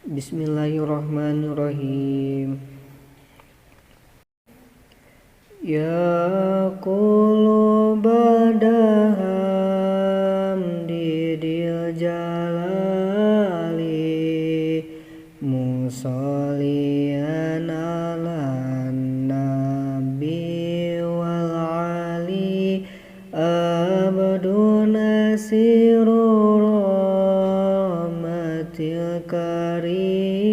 Bismillahirrahmanirrahim. Ya qulubadaham didil jalali musalliyan ala nabi wal ali abdu nasiru rahmatil karimi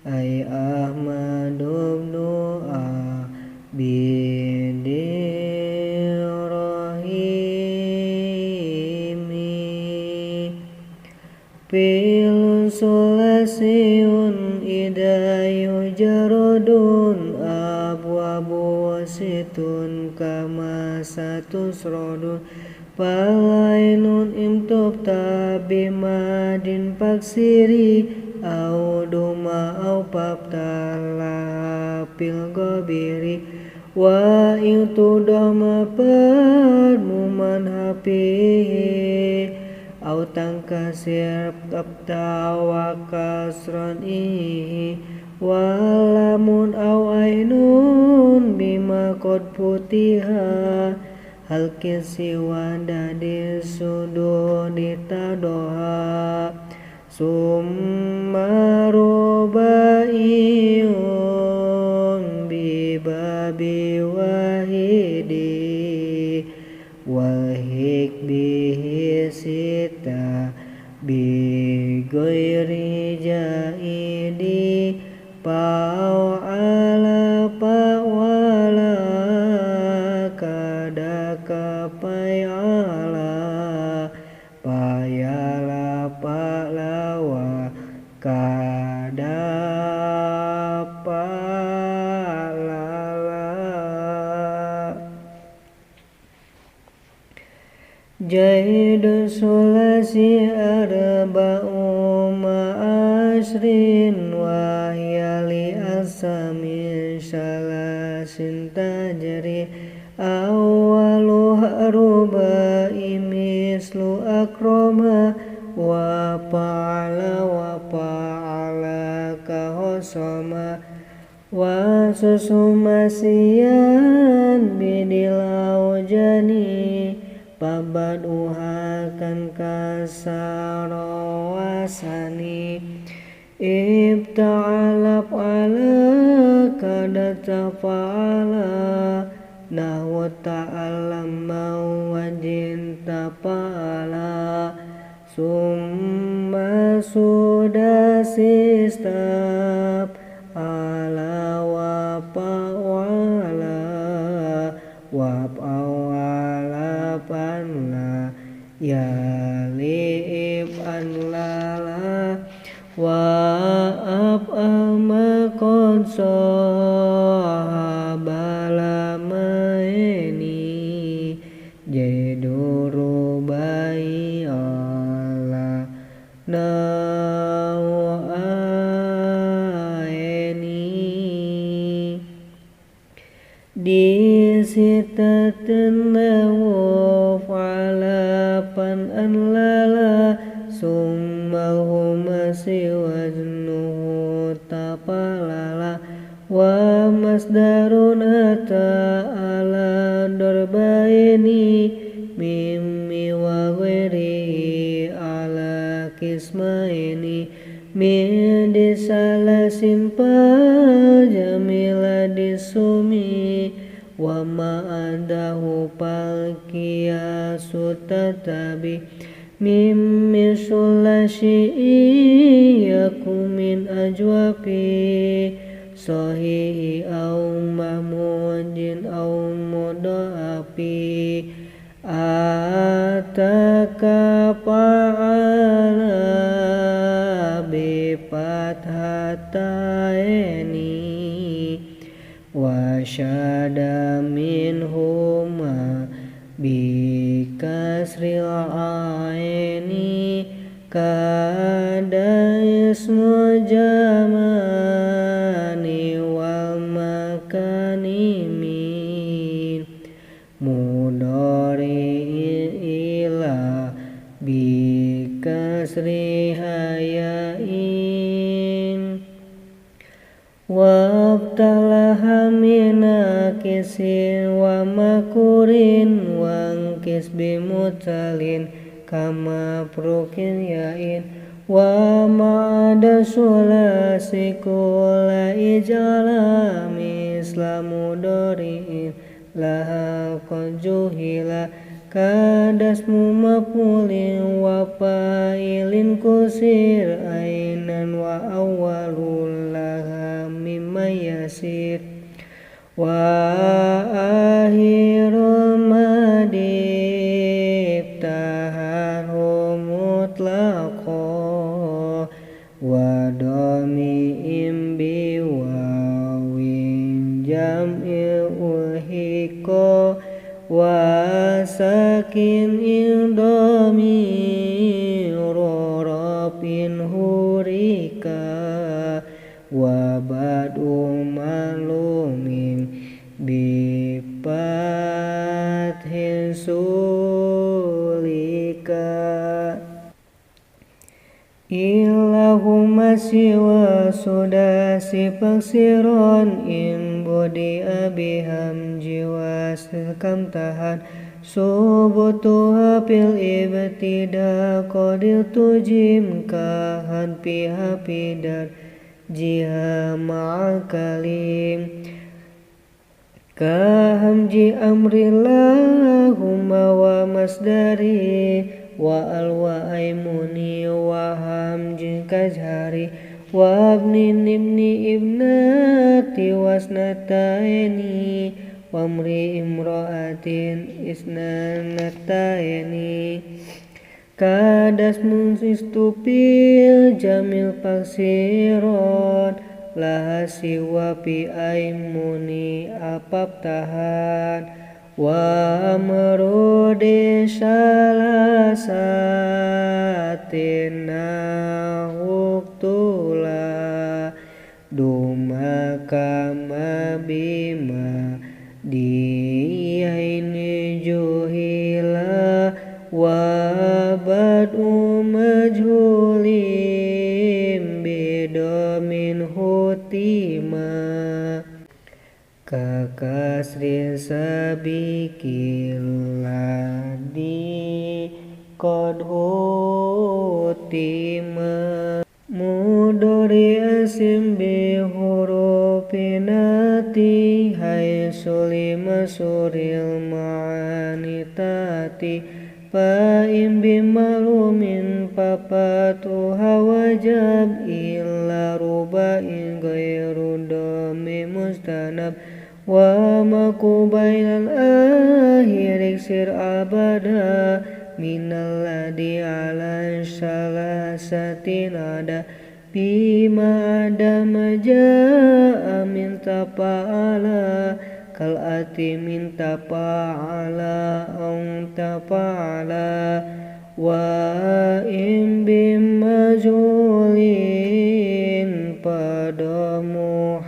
ay ahmadu doa bidirrahimi pilun sulasiun idayu jarodun abu wasitun kama satu srodun palainun imtub tabimadin paksiri au duma au paptala pil gobiri wa itu doma permuman hapihi au tangkasir kaptawa kasron ihi walamun au ainun bima kod putiha hal kisiwa dadi sududita doha summa rubaiyun bibabi wahidi wahik bihi sita bigoiri jaidi pau ala pawala kada kapai ala payala palawa kada palala jaidu sulasi arba'u ma'asrin wa yali asamin salasin tajri awwaluha ruba'i mislu akroma wa pa'ala kahosoma wa susumasiyan bidilau jani pabaduha kan kasarawasani ibta'alab ala kadata fa'ala nahwa ta'alam mawajin tapa'ala summa sudah sistab ala wa pa'wala wa pa'wala panla yalib anlala wa ab'ama konsohabala maeni jeduru bai ala nawaeni disitaten lawuf ala pan anlala summa humasi waznuhu tapalala wa masdarun ata ala darbaini mimmi wa ghairi ala kismaini min disalasin pajamila disumi wa ma'adahu palkiyasu tatabi mimmi sulasi yakumin ajwafi sahihi au mahmudin au mudafi ataka pa'ala bifathataini wa syada minhuma bikasril aini kada ismu jamani wal makani min mudori ila bika kasri hayain wabtalaha minakisin wa makurin wangkis bimutalin kama prokin yain wa ma'ada sulasi kula ijala mislamu dori'in laha konjuhila kadasmu mapulin wa fa'ilin kusir ainan wa awalul laha mimma yasir wa akhirul madib taharu mutlaqo wa domi'im biwawin jam'il ulhiqo wa sakin indomi rorapin hurika wa badu malumin bifathin sulika Illahumma siwa sudasi paksiron in bodi abiham jiwa sekam tahan subutuha pil ibtida qadil tujim kahan piha pidar jiha ma'al kalim kahamji amrillahumma wa masdari wa alwa aimuni wa hamji kajhari wa abnin ibni ibnati wasnataini wa amri imra'atin isnanataini kadas munsistupil jamil paksiron laha siwa pi aimuni apap tahan wa amrudi salasatina huktula duma kama bima diyaini juhila wa badu majhulim bidomin hutima kakasri sabikil ladi qad hutima mudori asim bi hurufinati hai sulima suril ma'anitati fa'im bimalumin papatuha wajab illa ruba'in gairu domi mustanab wa makubainal akhir iksir abada minal ladhi ala salasati nada bima ada maja'a min tapa'ala kal ati min tapa'ala tapa'ala wa im bim majulin pada muhalajim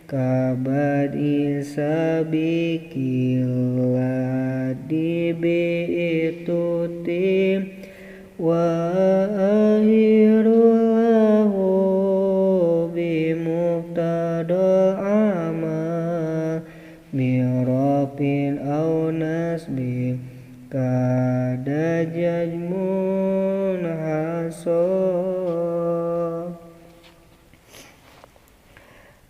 kabad isabikil ladi bi'itutim wa akhirullahu bimuqtadal amal mirapin au nasbin kada jajmun hasob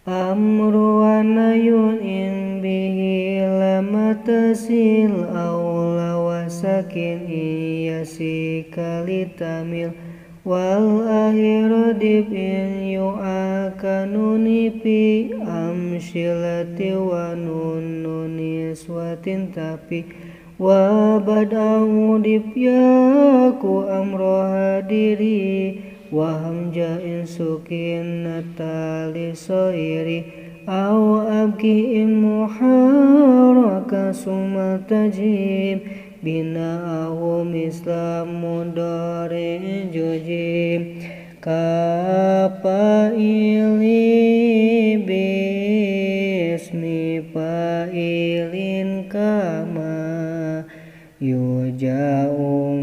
amru wa nayun in bihi lamatasil awla wa sakin iyasi kalitamil wal akhiru dibin yu'akanuni pi amshilati wa nununi swatin tapi wa bada'u dibyaku amroha diri wa hamja insukin natali soiri au abki in muharaka sumal tajib bina'ahu misla mudari jujib kapa ili bismi fa'ilin kama yuja'u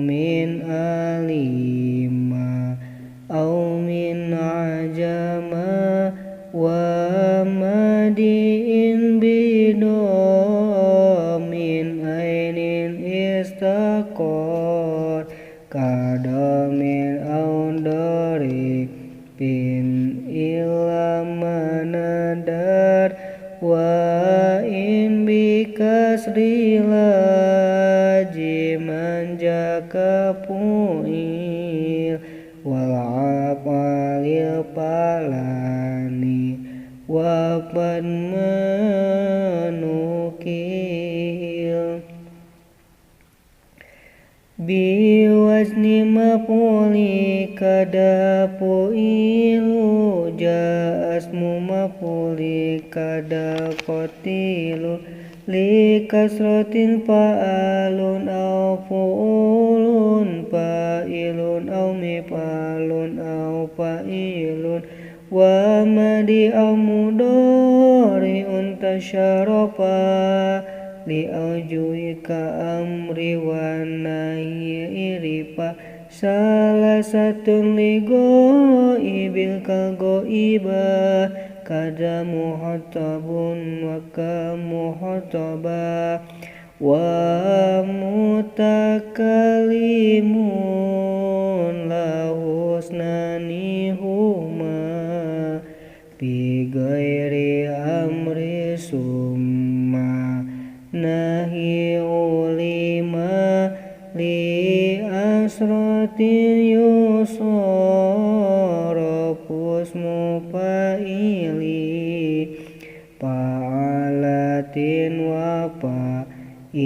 syakor kadamin aundari bin ilamanadar wa in bikasri lajiman jaka puil wal apalil palani wapan menukil biwazni mafuli kada puilu jasmu mafuli kada kotilu likasrotin fa'alun au fu'ulun fa'ilun au mif'alun au fa'ilun wa madi au mudhari'un tasyarafa li aujui ka amri wa nahyi irifa salah satun li goibil ka goibah kada muhatabun wa ka muhataba wa mutakalimun lahusnani huma bi ghairi amri summa nahi ulima li asratin yusarafus mufaili fa'alatin wa fa'ilaini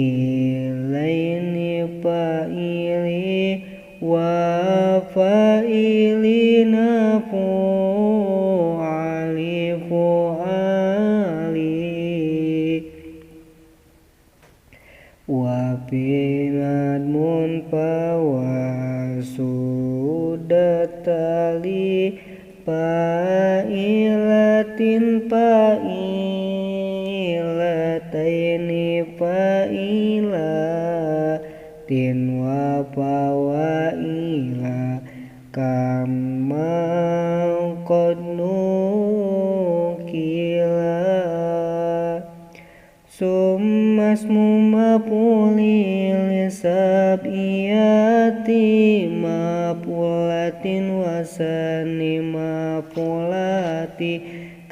fa'ili wa fa'ilina fu'ali fu'ali wa binad munfa wa sudatali fa'ilatin fa'ilataini fa'ilatin wa fa'ila kama qad nukila summasmu maf'ulil sab'iyati maf'ulatin wasani maf'ulati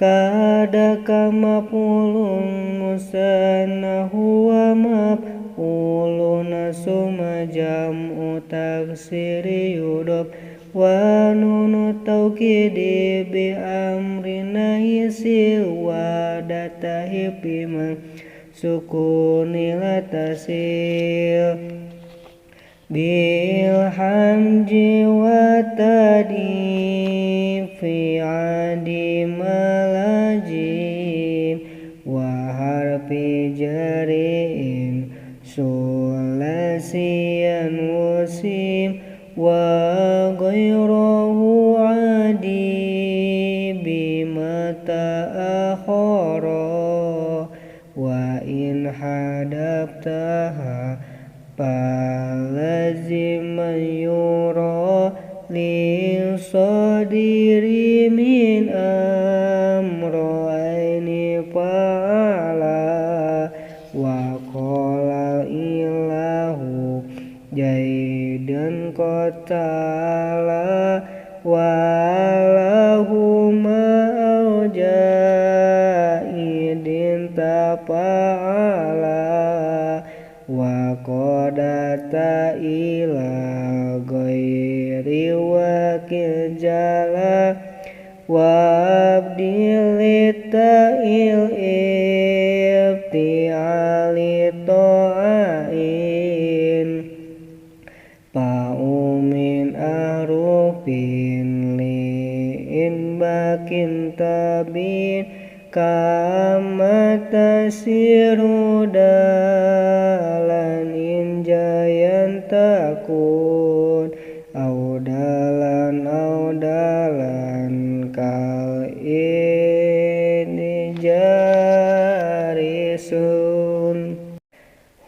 kada kama maf'ulun musanna huwa maf'ulun summa jam'u taksiri yudhaf wa nunu taukidi bi amri nahisi wa datahi bima sukuni latasil bil hamji wa tadifi adi malajim wa harfi jari'in sulasiyan wasim wa ghayruhu adi bima ta'akhara wa in hadabtaha falaziman yura lil sadiri min amra'ini fa'ala wa qala ilahu jaidan qatala walahu ma'aujaidin tafa'ala wa qadata ila ghairi wakil jala wa abdilita ifti'ali ta'ain pa'umin arufin li'in bakin tabin kama tasiru dalan injayan takun audalan kal ini jarisun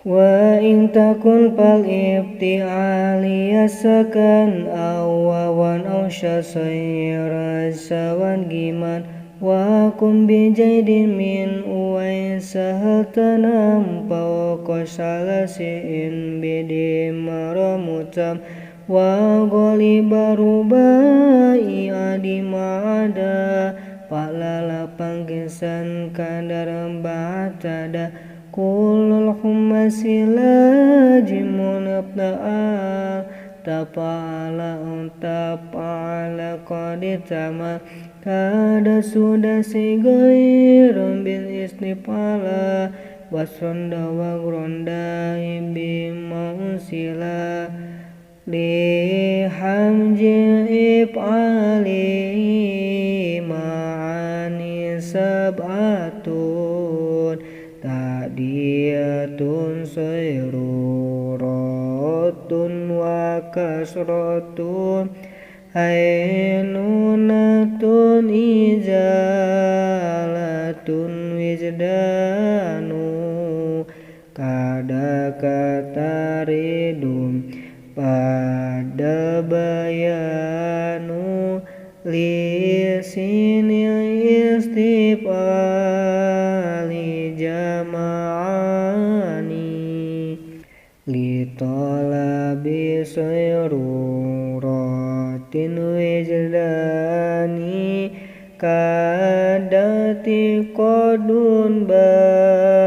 wa in takun fal ibti'ali yasakan awawan au syasayra sawan giman wa kum bijaidin min uwaisah tanam pauqa salasiin bidim maramutam wa goliba rubai adimada palala pangkisan kadar batada kulul humasi lajimun abda'a tapa'ala untapa'ala qaditama kada sudah sigairum bil isnipala wasronda wa gronda bima unsila li hamjil if'ali ma'ani sab'atun ta'diyatun sayrurotun wa kasrotun ainunatun izalatun wijdanu kada kataridum pada bayanu lisinil istifali jama'ani litolabi sayruratin wijdani kadati qadun badahu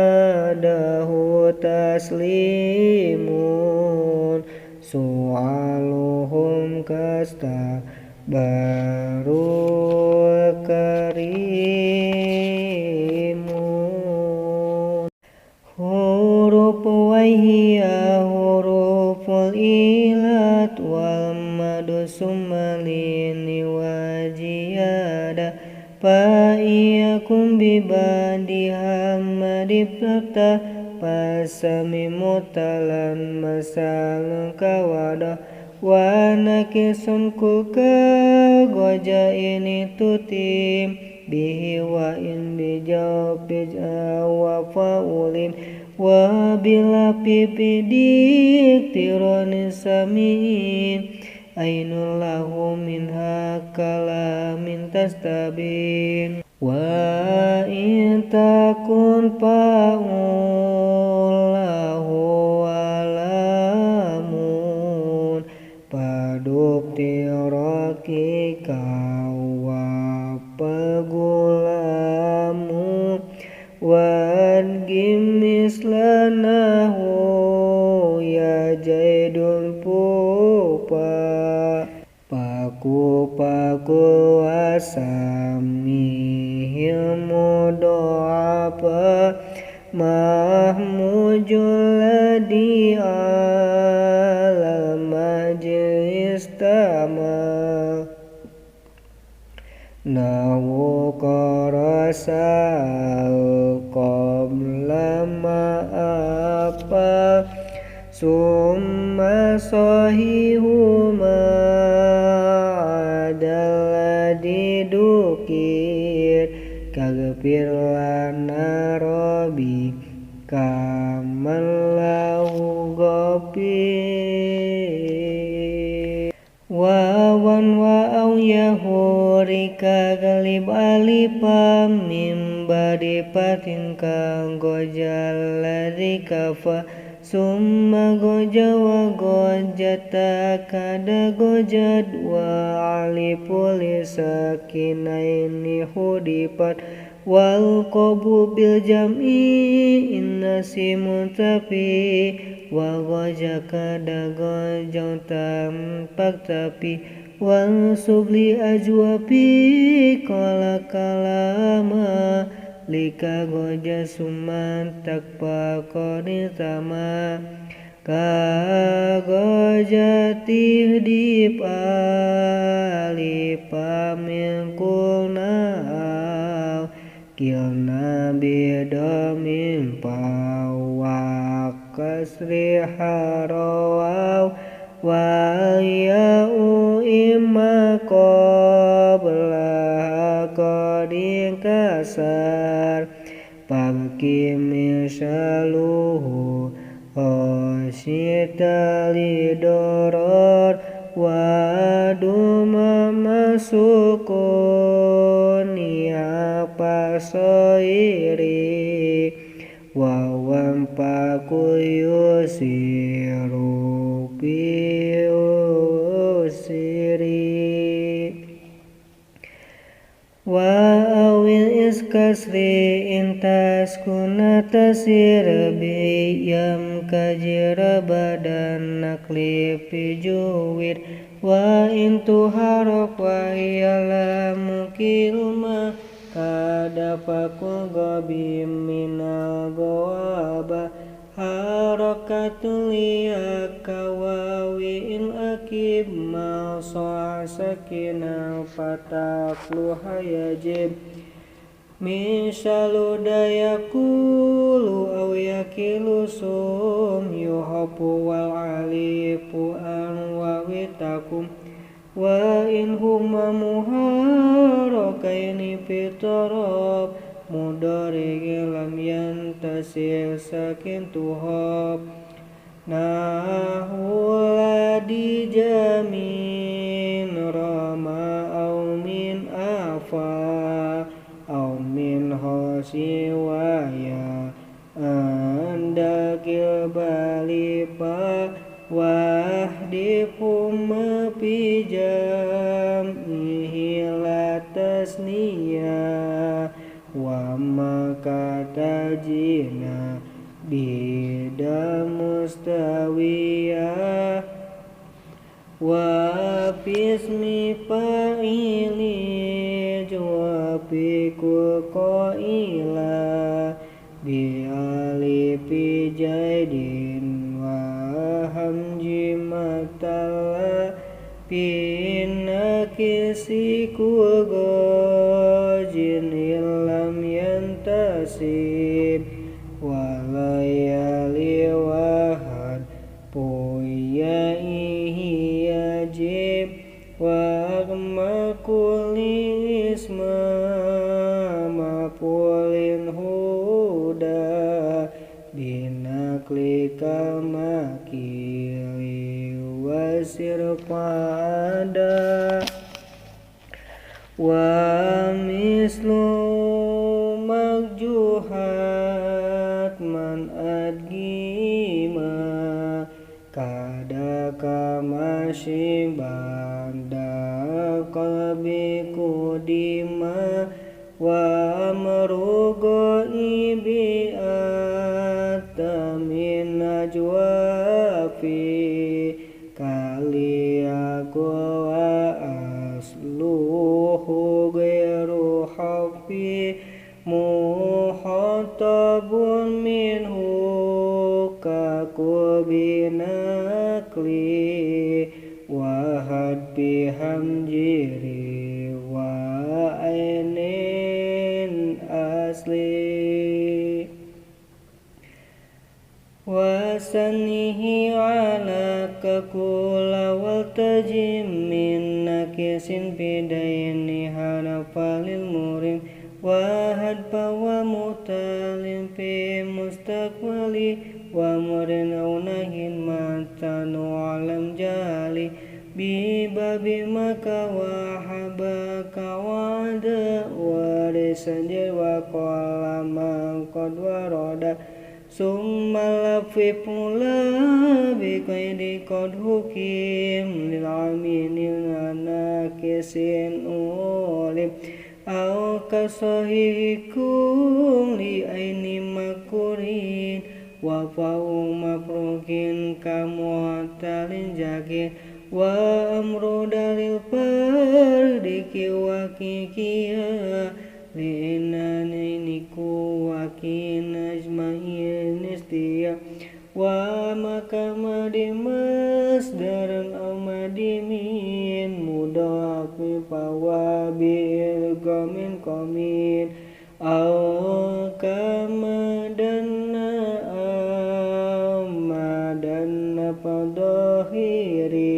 taslimun su'aluhum kasta baru karimun huruf wahiyya huruful ilat wal madu summalini wajiyada fa'iyakum bibadiha madibtata pasami mutalan masal kawada wa nakisun kulka goja ini tutim bihi wa in bijawab wa fa'ulim wa bila pipi diktironi samiin ainul lahu minha kalamin tastabin wa in takun fa'ulahu alamun padukti roki kawa pegulamu wan gimislanahu ya jaidul pupa paku wasamihil mudo'apa mahmujul ladhi alal majlis tama nawu qarasal qabla ma'apa summa sahihuma adalah didukir kagfir lana robi kaman lahu gopir wawan wa'au yahurika galib alipam mimba dipatin kang gojal ladikafa summa goja wa gojata kada gojad wa alipul sakinaini hudipat wal qabu bil jam'i inna simutafi wa goja kada gojau tampak tapi wal subli ajwabi kala kalama lika goja suman takpa konitama ka goja tihdip alipamil kulna'au kilna bidamin pawak kasri harawau wa ya'u imma qabla qadin kasar pabki misaluhu osyita lidoror waduma masukun ya soiri wawan pakuyu siri wa awil iskasri intas kunata sirbi yam kajira badan nakli fijuwir wa intu harok wa iyala mukilma kada fakul gobi minal goaba harakatul liyaka wawi in akib ma so'a sakina fatakluha yajib misalu dayakulu aw yakilu sum yuhapu wal alifu an wawitakum wa in huma muharakaini fitorob mudorigi lam yantasil sakin tuhab nahula dijamin rama au min afa au min hosi waya andakil balipa wahdifum pijam ihilatasniya wa makatajina bida mustawiyah wa fismi fa'ili wa fikul qaila bi alifi jaidin wa hamji matala pinakisi kugojin ilam yantasib walayali wahad puya ihi yajib wa makuli isma mapulin huda binaklika makili wasir pada wa mislu makjuhat man adgima kada kamashi banda qalbi kudima wa marugo ibi atamin najwafi kali aku wa asluhu gairu hafi muhatabun minhu kaku binakli wahad bihamjiri wa ainin asli wasanihi ala kakula wal tajim min nakisin bidaini hanafalil murim wahad bawa mutalin fi mustaqbali wa murin aunahin matanu alam jali bi babi maka wa habaka wada warisan wa qala man qad warada summa lafif mula bi qaidi qad hukim lil aminil nakisin ulim au kasahikum li aini makurin wa fa'u mafrukin kamuatalin jakin wa amru dalil fardiki wa kikiya li inani niku wa kinajmahin istiya wa maka madimas daran au madimin mudafi fawabil gomin komin au kamadanna amadanna padohiri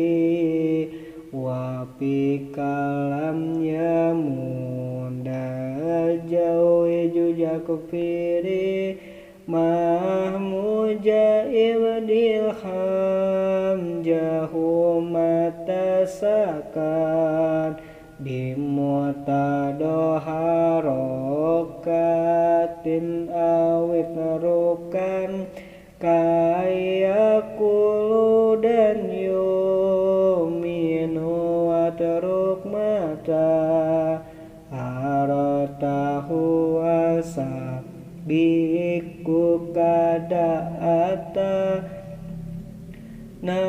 wa pikalam yamunda jauh juja kufiri mahmuja ibdilham jahu matasakan bimutado harokatin awit rukan kaya kulu dan yuminu wateruk mata harotahu asa biku kadaata na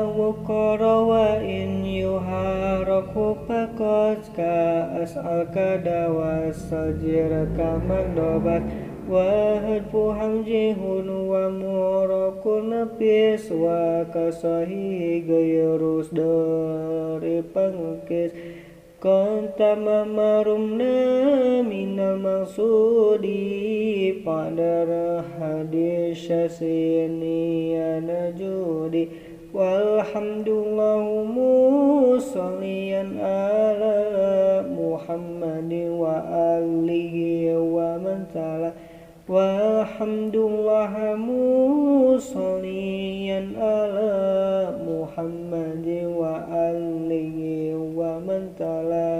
wukoro wa in yuharaku pakos ka as'al kadawa sajir kamar dobat wahad puham jihun wa murakun napis wa kasahi gairus dari pangkis konta mamarumna minal maksudi pada hadis sini anajudi walhamdulillahu musallian ala Muhammadin wa alihi wa man tala walhamdulillah musallian ala Muhammadin wa alihi wa man tala